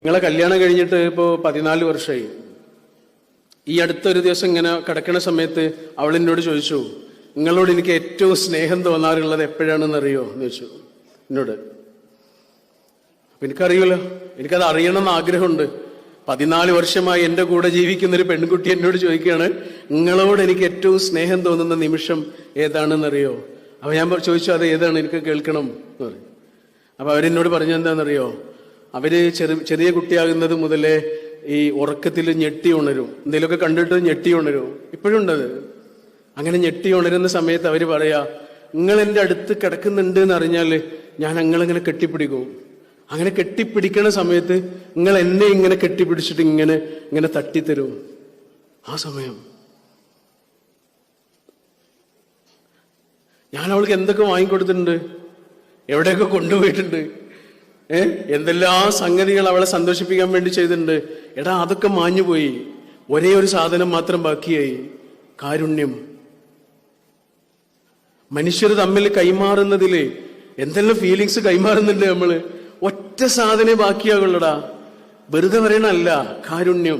നിങ്ങളെ കല്യാണം കഴിഞ്ഞിട്ട് ഇപ്പോൾ 14 വർഷമായി. ഈ അടുത്തൊരു ദിവസം ഇങ്ങനെ കിടക്കുന്ന സമയത്ത് അവൾ എന്നോട് ചോദിച്ചു, നിങ്ങളോട് എനിക്ക് ഏറ്റവും സ്നേഹം തോന്നാറുള്ളത് എപ്പോഴാണെന്ന് അറിയോ എന്ന് ചോദിച്ചു എന്നോട്. അപ്പൊ എനിക്കറിയുമല്ലോ, എനിക്കത് അറിയണമെന്ന് ആഗ്രഹമുണ്ട്. 14 വർഷമായി എൻ്റെ കൂടെ ജീവിക്കുന്ന ഒരു പെൺകുട്ടി എന്നോട് ചോദിക്കുകയാണ്, നിങ്ങളോട് എനിക്ക് ഏറ്റവും സ്നേഹം തോന്നുന്ന നിമിഷം ഏതാണെന്നറിയോ? അപ്പൊ ഞാൻ ചോദിച്ചു, അത് ഏതാണ്, എനിക്ക് കേൾക്കണം എന്ന് പറയും. അപ്പൊ അവരെന്നോട് പറഞ്ഞെന്താണെന്നറിയോ? അവര് ചെറിയ കുട്ടിയാകുന്നത് മുതലേ ഈ ഉറക്കത്തിൽ ഞെട്ടി ഉണരും, എന്തെങ്കിലുമൊക്കെ കണ്ടിട്ട് ഞെട്ടി ഉണരും. ഇപ്പോഴും ഉണ്ടത്. അങ്ങനെ ഞെട്ടി ഉണരുന്ന സമയത്ത് അവര് പറയാ, നിങ്ങൾ എൻ്റെ അടുത്ത് കിടക്കുന്നുണ്ട് എന്ന് അറിഞ്ഞാല് ഞാൻ നിങ്ങളിങ്ങനെ കെട്ടിപ്പിടിക്കും. അങ്ങനെ കെട്ടിപ്പിടിക്കണ സമയത്ത് നിങ്ങൾ എന്നെ ഇങ്ങനെ കെട്ടിപ്പിടിച്ചിട്ട് ഇങ്ങനെ തട്ടിത്തരും. ആ സമയം ഞാൻ അവൾക്ക് എന്തൊക്കെ വാങ്ങിക്കൊടുത്തിട്ടുണ്ട്, എവിടെയൊക്കെ കൊണ്ടുപോയിട്ടുണ്ട്, എന്തെല്ലാം സംഗതികൾ അവളെ സന്തോഷിപ്പിക്കാൻ വേണ്ടി ചെയ്തിട്ടുണ്ട്. എടാ, അതൊക്കെ മാഞ്ഞുപോയി. ഒരേ ഒരു സാധനം മാത്രം ബാക്കിയായി, കാരുണ്യം. മനുഷ്യർ തമ്മിൽ കൈമാറുന്നതില് എന്തെല്ലാം ഫീലിങ്സ് കൈമാറുന്നുണ്ട് നമ്മള്. ഒറ്റ സാധനം ബാക്കിയാകുള്ളടാ. വെറുതെ പറയണല്ല, കാരുണ്യം.